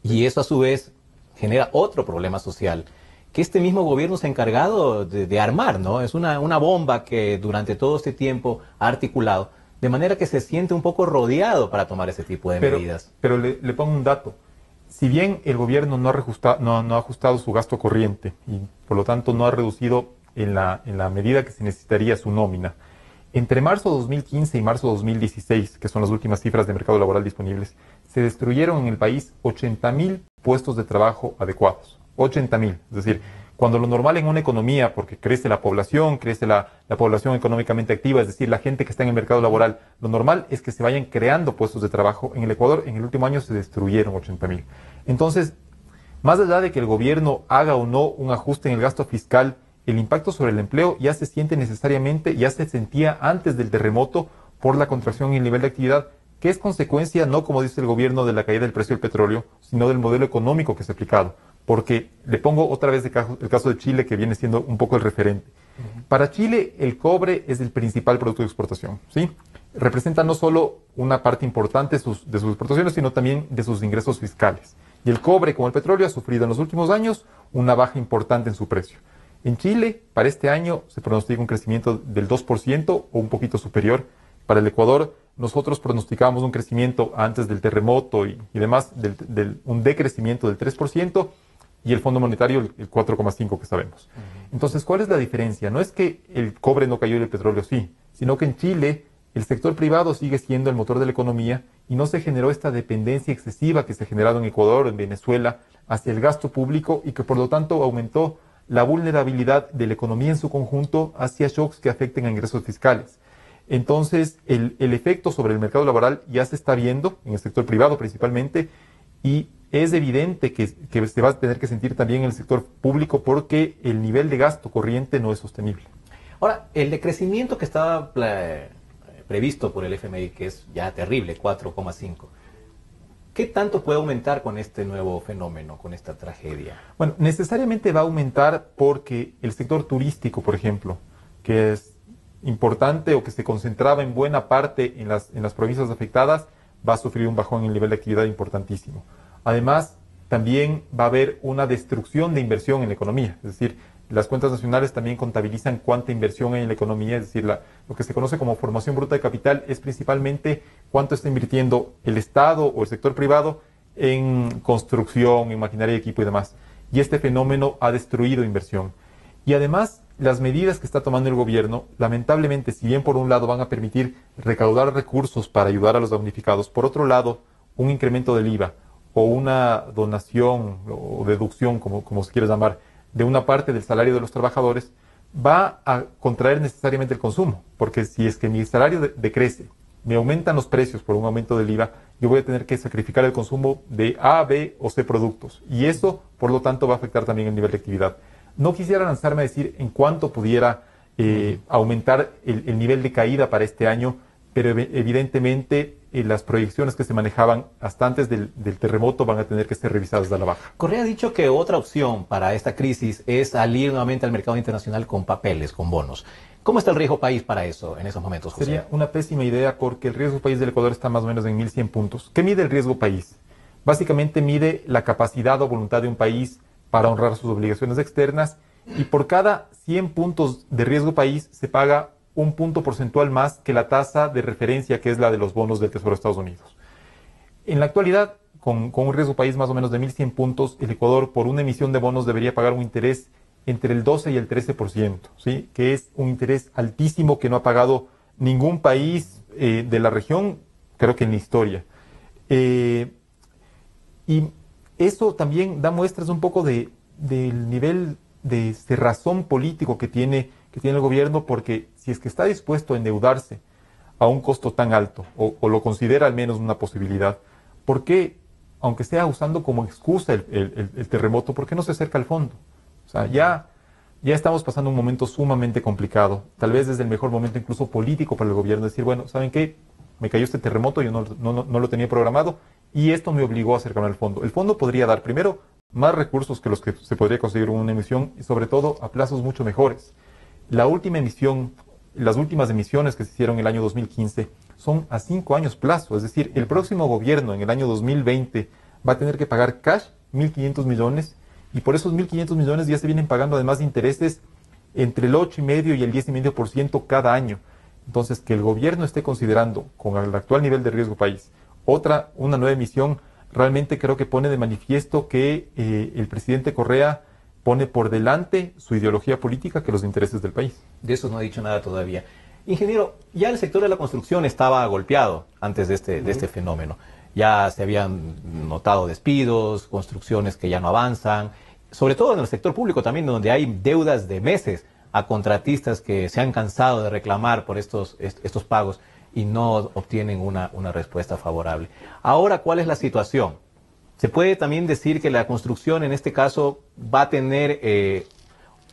Y eso a su vez genera otro problema social que este mismo gobierno se ha encargado de armar, ¿no? Es una bomba que durante todo este tiempo ha articulado, de manera que se siente un poco rodeado para tomar ese tipo de medidas. Pero le pongo un dato. Si bien el gobierno no ha ajustado su gasto corriente y por lo tanto no ha reducido en la medida que se necesitaría su nómina, entre marzo de 2015 y marzo de 2016, que son las últimas cifras de mercado laboral disponibles, se destruyeron en el país 80.000 puestos de trabajo adecuados. 80.000. Es decir, cuando lo normal en una economía, porque crece la población económicamente activa, es decir, la gente que está en el mercado laboral, lo normal es que se vayan creando puestos de trabajo. En el Ecuador, en el último año, se destruyeron 80.000. Entonces, más allá de que el gobierno haga o no un ajuste en el gasto fiscal, el impacto sobre el empleo ya se siente necesariamente, ya se sentía antes del terremoto por la contracción en el nivel de actividad, que es consecuencia, no como dice el gobierno, de la caída del precio del petróleo, sino del modelo económico que se ha aplicado. Porque le pongo otra vez el caso de Chile, que viene siendo un poco el referente. Para Chile, el cobre es el principal producto de exportación, ¿sí? Representa no solo una parte importante de sus exportaciones, sino también de sus ingresos fiscales. Y el cobre, como el petróleo, ha sufrido en los últimos años una baja importante en su precio. En Chile, para este año, se pronostica un crecimiento del 2% o un poquito superior. Para el Ecuador, nosotros pronosticábamos un crecimiento antes del terremoto y demás, un decrecimiento del 3%, y el Fondo Monetario el 4,5% que sabemos. Entonces, ¿cuál es la diferencia? No es que el cobre no cayó y el petróleo sí, sino que en Chile el sector privado sigue siendo el motor de la economía y no se generó esta dependencia excesiva que se ha generado en Ecuador, en Venezuela, hacia el gasto público y que por lo tanto aumentó la vulnerabilidad de la economía en su conjunto hacia shocks que afecten a ingresos fiscales. Entonces, el efecto sobre el mercado laboral ya se está viendo, en el sector privado principalmente, y es evidente que se va a tener que sentir también en el sector público porque el nivel de gasto corriente no es sostenible. Ahora, el decrecimiento que estaba previsto por el FMI, que es ya terrible, 4,5%, ¿qué tanto puede aumentar con este nuevo fenómeno, con esta tragedia? Bueno, necesariamente va a aumentar porque el sector turístico, por ejemplo, que es importante o que se concentraba en buena parte en las provincias afectadas, va a sufrir un bajón en el nivel de actividad importantísimo. Además, también va a haber una destrucción de inversión en la economía, es decir, las cuentas nacionales también contabilizan cuánta inversión hay en la economía, es decir, lo que se conoce como formación bruta de capital es principalmente cuánto está invirtiendo el Estado o el sector privado en construcción, en maquinaria, equipo y demás. Y este fenómeno ha destruido inversión. Y además, las medidas que está tomando el gobierno, lamentablemente, si bien por un lado van a permitir recaudar recursos para ayudar a los damnificados, por otro lado, un incremento del IVA o una donación o deducción, como se quiera llamar, de una parte del salario de los trabajadores, va a contraer necesariamente el consumo, porque si es que mi salario decrece, me aumentan los precios por un aumento del IVA, yo voy a tener que sacrificar el consumo de A, B o C productos, y eso, por lo tanto, va a afectar también el nivel de actividad. No quisiera lanzarme a decir en cuánto pudiera aumentar el nivel de caída para este año, pero evidentemente las proyecciones que se manejaban hasta antes del terremoto van a tener que ser revisadas a la baja. Correa ha dicho que otra opción para esta crisis es salir nuevamente al mercado internacional con papeles, con bonos. ¿Cómo está el riesgo país para eso en esos momentos, José? Sería una pésima idea porque el riesgo país del Ecuador está más o menos en 1.100 puntos. ¿Qué mide el riesgo país? Básicamente mide la capacidad o voluntad de un país para honrar sus obligaciones externas y por cada 100 puntos de riesgo país se paga un punto porcentual más que la tasa de referencia, que es la de los bonos del Tesoro de Estados Unidos. En la actualidad, con un riesgo país más o menos de 1.100 puntos, el Ecuador por una emisión de bonos debería pagar un interés entre el 12 y el 13%, ¿sí? Que es un interés altísimo que no ha pagado ningún país de la región, creo que en la historia. Y eso también da muestras un poco del nivel de cerrazón político que tiene el gobierno, porque si es que está dispuesto a endeudarse a un costo tan alto, o lo considera al menos una posibilidad, ¿por qué, aunque sea usando como excusa el terremoto, por qué no se acerca al fondo? O sea, ya estamos pasando un momento sumamente complicado, tal vez desde el mejor momento incluso político para el gobierno, decir, bueno, ¿saben qué? Me cayó este terremoto, yo no lo tenía programado, y esto me obligó a acercarme al fondo. El fondo podría dar, primero, más recursos que los que se podría conseguir en una emisión, y sobre todo a plazos mucho mejores. La última emisión, las últimas emisiones que se hicieron en el año 2015 son a 5 años plazo, es decir, el próximo gobierno en el año 2020 va a tener que pagar cash 1.500 millones y por esos 1.500 millones ya se vienen pagando además intereses entre el 8,5% y el 10,5% cada año. Entonces, que el gobierno esté considerando con el actual nivel de riesgo país una nueva emisión, realmente creo que pone de manifiesto que el presidente Correa pone por delante su ideología política que los intereses del país. De eso no ha dicho nada todavía. Ingeniero, ya el sector de la construcción estaba golpeado antes de este fenómeno. Ya se habían notado despidos, construcciones que ya no avanzan, sobre todo en el sector público también, donde hay deudas de meses a contratistas que se han cansado de reclamar por estos pagos y no obtienen una respuesta favorable. Ahora, ¿cuál es la situación? Se puede también decir que la construcción en este caso va a tener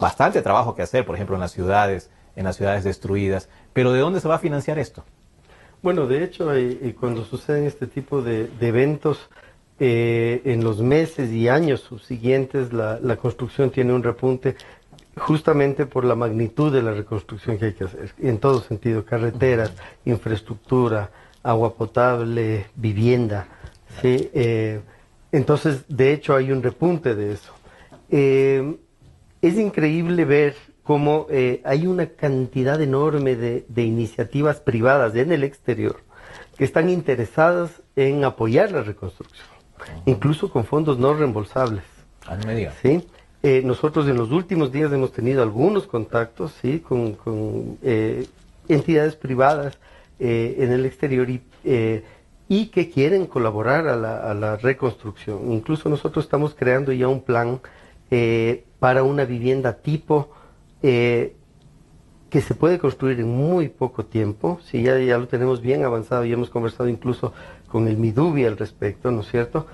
bastante trabajo que hacer, por ejemplo, en las ciudades destruidas. Pero ¿de dónde se va a financiar esto? Bueno, de hecho, cuando suceden este tipo de eventos, en los meses y años subsiguientes, la construcción tiene un repunte justamente por la magnitud de la reconstrucción que hay que hacer, en todo sentido, carreteras, infraestructura, agua potable, vivienda, ¿sí? Entonces, de hecho, hay un repunte de eso. Es increíble ver cómo hay una cantidad enorme de iniciativas privadas en el exterior que están interesadas en apoyar la reconstrucción, incluso con fondos no reembolsables. No me diga. ¿Sí? Nosotros en los últimos días hemos tenido algunos contactos, ¿sí? con entidades privadas en el exterior y que quieren colaborar a la reconstrucción. Incluso nosotros estamos creando ya un plan para una vivienda tipo que se puede construir en muy poco tiempo. Sí, ya lo tenemos bien avanzado y hemos conversado incluso con el Midubi al respecto, ¿no es cierto?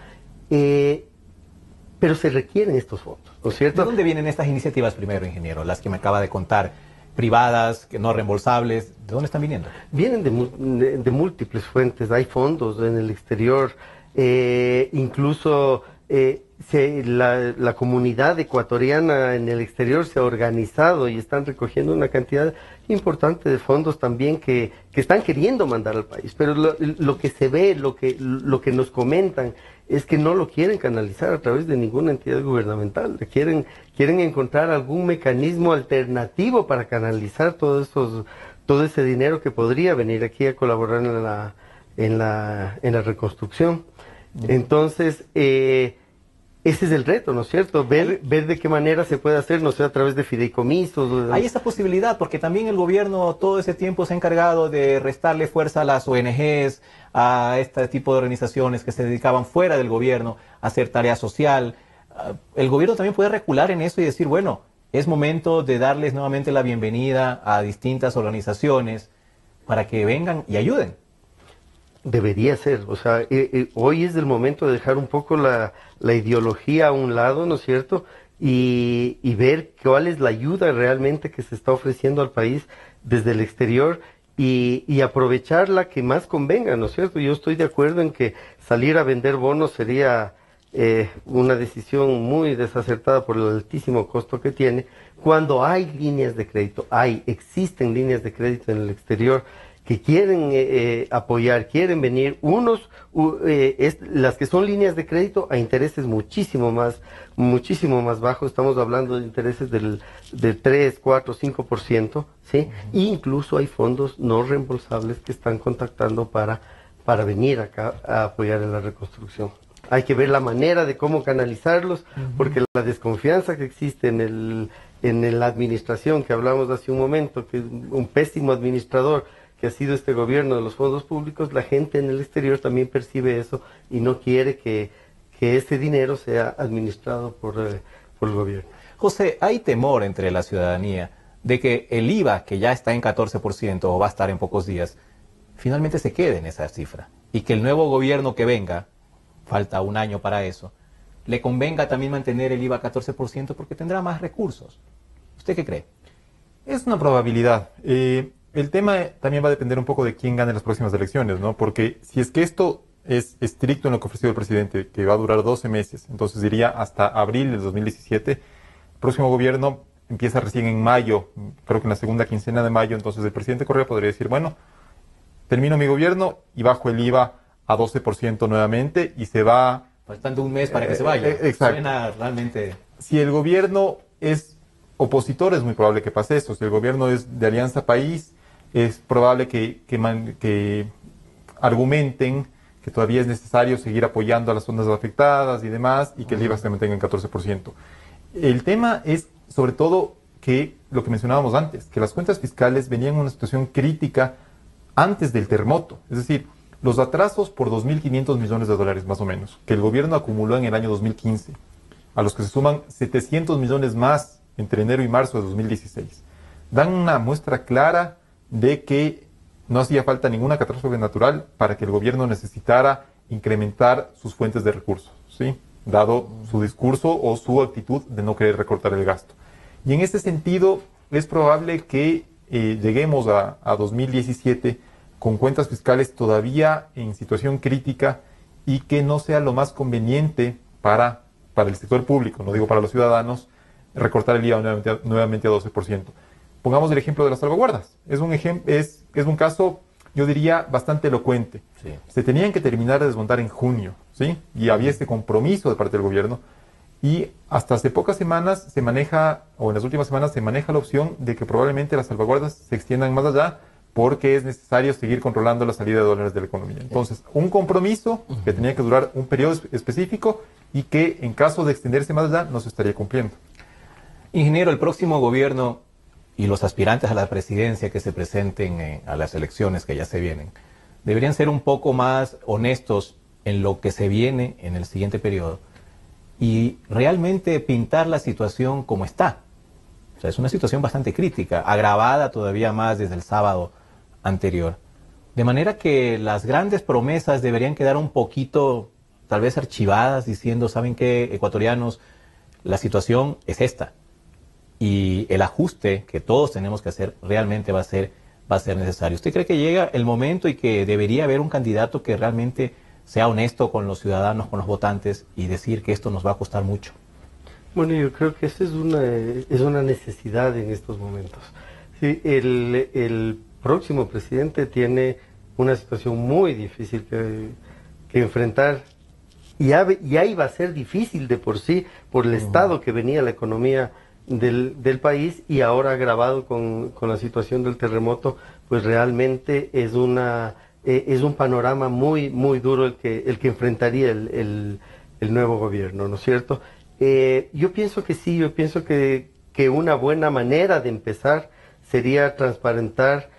Pero se requieren estos fondos, ¿no es cierto? ¿De dónde vienen estas iniciativas primero, ingeniero? Las que me acaba de contar, privadas, que no reembolsables, ¿de dónde están viniendo? Vienen de múltiples fuentes, hay fondos en el exterior, incluso la comunidad ecuatoriana en el exterior se ha organizado y están recogiendo una cantidad importante de fondos también que están queriendo mandar al país, pero lo que se ve, lo que nos comentan es que no lo quieren canalizar a través de ninguna entidad gubernamental, quieren encontrar algún mecanismo alternativo para canalizar todo ese dinero que podría venir aquí a colaborar en la reconstrucción. Entonces, ese es el reto, ¿no es cierto? Ver de qué manera se puede hacer, no sé, a través de fideicomisos. Hay esa posibilidad, porque también el gobierno todo ese tiempo se ha encargado de restarle fuerza a las ONGs, a este tipo de organizaciones que se dedicaban fuera del gobierno a hacer tarea social. El gobierno también puede recular en eso y decir, bueno, es momento de darles nuevamente la bienvenida a distintas organizaciones para que vengan y ayuden. Debería ser, o sea, hoy es el momento de dejar un poco la ideología a un lado, ¿no es cierto? Y ver cuál es la ayuda realmente que se está ofreciendo al país desde el exterior y aprovechar la que más convenga, ¿no es cierto? Yo estoy de acuerdo en que salir a vender bonos sería una decisión muy desacertada por el altísimo costo que tiene, cuando hay líneas de crédito, existen líneas de crédito en el exterior que quieren apoyar, quieren venir, las que son líneas de crédito a intereses muchísimo más bajos, estamos hablando de intereses de 3, 4, 5%, ¿sí? E incluso hay fondos no reembolsables que están contactando para venir acá a apoyar en la reconstrucción. Hay que ver la manera de cómo canalizarlos, porque la desconfianza que existe en la administración, que hablamos hace un momento, que es un pésimo administrador, que ha sido este gobierno de los fondos públicos, la gente en el exterior también percibe eso y no quiere que ese dinero sea administrado por el gobierno. José, hay temor entre la ciudadanía de que el IVA, que ya está en 14% o va a estar en pocos días, finalmente se quede en esa cifra y que el nuevo gobierno que venga, falta un año para eso, le convenga también mantener el IVA a 14% porque tendrá más recursos. ¿Usted qué cree? Es una probabilidad. El tema también va a depender un poco de quién gane las próximas elecciones, ¿no? Porque si es que esto es estricto en lo que ha ofrecido el presidente, que va a durar 12 meses, entonces diría hasta abril del 2017, el próximo gobierno empieza recién en mayo, creo que en la segunda quincena de mayo, entonces el presidente Correa podría decir, bueno, termino mi gobierno y bajo el IVA a 12% nuevamente y se va... Faltando un mes para que se vaya. Exacto. Suena realmente... Si el gobierno es opositor, es muy probable que pase eso. Si el gobierno es de Alianza País, es probable que argumenten que todavía es necesario seguir apoyando a las zonas afectadas y demás, y que el IVA se mantenga en 14%. El tema es, sobre todo, que lo que mencionábamos antes, que las cuentas fiscales venían en una situación crítica antes del terremoto. Es decir, los atrasos por 2.500 millones de dólares, más o menos, que el gobierno acumuló en el año 2015, a los que se suman 700 millones más entre enero y marzo de 2016, dan una muestra clara de que no hacía falta ninguna catástrofe natural para que el gobierno necesitara incrementar sus fuentes de recursos, ¿sí? Dado su discurso o su actitud de no querer recortar el gasto. Y en ese sentido, es probable que lleguemos a 2017 con cuentas fiscales todavía en situación crítica y que no sea lo más conveniente para el sector público, no digo para los ciudadanos, recortar el IVA nuevamente a 12%. Pongamos el ejemplo de las salvaguardas. Es un caso, yo diría, bastante elocuente. Sí. Se tenían que terminar de desmontar en junio, ¿sí? Y había este compromiso de parte del gobierno. Y hasta hace pocas semanas se maneja, o en las últimas semanas se maneja la opción de que probablemente las salvaguardas se extiendan más allá porque es necesario seguir controlando la salida de dólares de la economía. Entonces, un compromiso que tenía que durar un periodo específico y que en caso de extenderse más allá no se estaría cumpliendo. Ingeniero, el próximo gobierno y los aspirantes a la presidencia que se presenten a las elecciones que ya se vienen, deberían ser un poco más honestos en lo que se viene en el siguiente periodo y realmente pintar la situación como está. O sea, es una situación bastante crítica, agravada todavía más desde el sábado anterior. De manera que las grandes promesas deberían quedar un poquito, tal vez archivadas, diciendo, ¿saben qué, ecuatorianos? La situación es esta. Y el ajuste que todos tenemos que hacer realmente va a ser necesario. ¿Usted cree que llega el momento y que debería haber un candidato que realmente sea honesto con los ciudadanos, con los votantes, y decir que esto nos va a costar mucho? Bueno, yo creo que esa es una necesidad en estos momentos. Sí, el próximo presidente tiene una situación muy difícil que enfrentar. Ya iba a ser difícil de por sí, por el estado que venía la economía del país, y ahora agravado con la situación del terremoto, pues realmente es un panorama muy duro el que enfrentaría el nuevo gobierno, ¿no es cierto? Yo pienso que sí, yo pienso que una buena manera de empezar sería transparentar,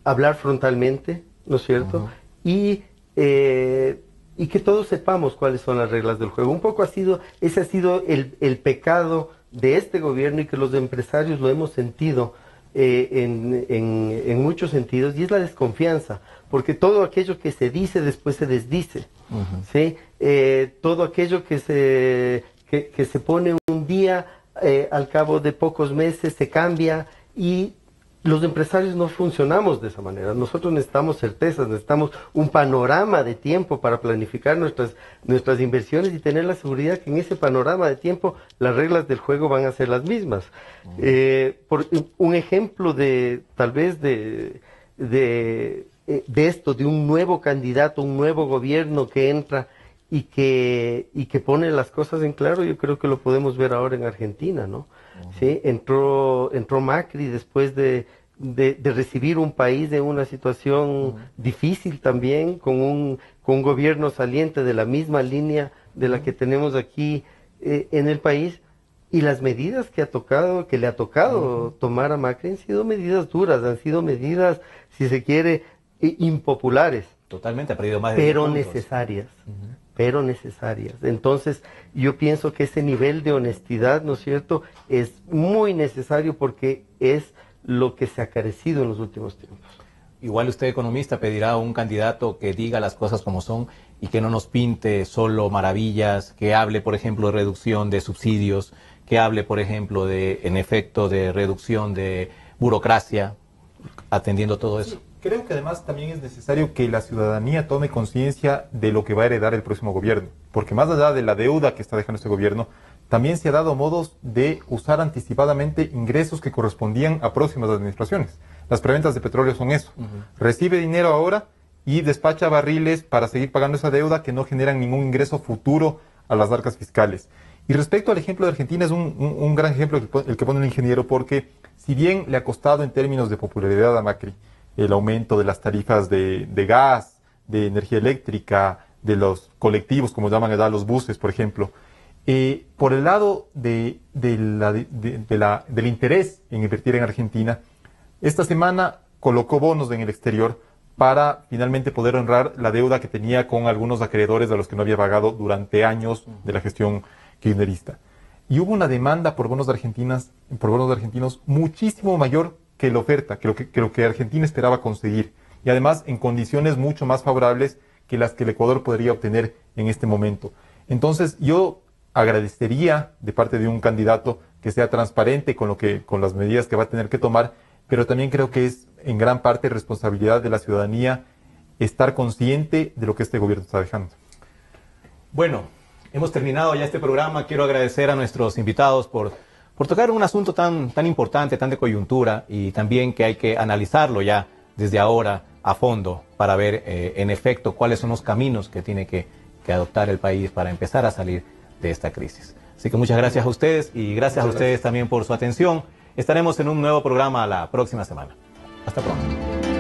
hablar frontalmente, ¿no es cierto? Y que todos sepamos cuáles son las reglas del juego. Un poco ese ha sido el pecado de este gobierno, y que los empresarios lo hemos sentido en muchos sentidos, y es la desconfianza, porque todo aquello que se dice después se desdice, ¿sí? Todo aquello que se pone un día, al cabo de pocos meses se cambia, y los empresarios no funcionamos de esa manera. Nosotros necesitamos certezas, necesitamos un panorama de tiempo para planificar nuestras inversiones y tener la seguridad que en ese panorama de tiempo las reglas del juego van a ser las mismas. Por un ejemplo tal vez de esto, de un nuevo candidato, un nuevo gobierno que entra y que pone las cosas en claro, yo creo que lo podemos ver ahora en Argentina, ¿no? ¿Sí? Entró Macri después de recibir un país en una situación difícil también, con un gobierno saliente de la misma línea de la que tenemos aquí en el país, y las medidas que le ha tocado tomar a Macri han sido medidas duras, han sido medidas, si se quiere, impopulares. Totalmente, ha perdido más de pero 10 puntos. necesarias. Pero necesarias. Entonces, yo pienso que ese nivel de honestidad, ¿no es cierto?, es muy necesario, porque es lo que se ha carecido en los últimos tiempos. Igual usted, economista, pedirá un candidato que diga las cosas como son y que no nos pinte solo maravillas, que hable, por ejemplo, de reducción de subsidios, que hable, por ejemplo, en efecto, de reducción de burocracia, atendiendo todo eso. Creo que además también es necesario que la ciudadanía tome conciencia de lo que va a heredar el próximo gobierno, porque más allá de la deuda que está dejando este gobierno, también se ha dado modos de usar anticipadamente ingresos que correspondían a próximas administraciones. Las preventas de petróleo son eso. Recibe dinero ahora y despacha barriles para seguir pagando esa deuda que no generan ningún ingreso futuro a las arcas fiscales. Y respecto al ejemplo de Argentina, es un gran ejemplo el que pone el ingeniero, porque si bien le ha costado en términos de popularidad a Macri el aumento de las tarifas de gas, de energía eléctrica, de los colectivos, como llaman allá los buses, por ejemplo, por el lado del interés en invertir en Argentina, esta semana colocó bonos en el exterior para finalmente poder honrar la deuda que tenía con algunos acreedores a los que no había pagado durante años de la gestión kirchnerista. Y hubo una demanda por bonos de argentinos muchísimo mayor que la oferta, que lo que Argentina esperaba conseguir, y además en condiciones mucho más favorables que las que el Ecuador podría obtener en este momento. Entonces yo agradecería de parte de un candidato que sea transparente con las medidas que va a tener que tomar, pero también creo que es en gran parte responsabilidad de la ciudadanía estar consciente de lo que este gobierno está dejando. Bueno, hemos terminado ya este programa. Quiero agradecer a nuestros invitados por tocar un asunto tan importante, tan de coyuntura, y también que hay que analizarlo ya desde ahora a fondo para ver en efecto cuáles son los caminos que tiene que adoptar el país para empezar a salir de esta crisis. Así que muchas gracias a ustedes, y gracias a ustedes también por su atención. Estaremos en un nuevo programa la próxima semana. Hasta pronto.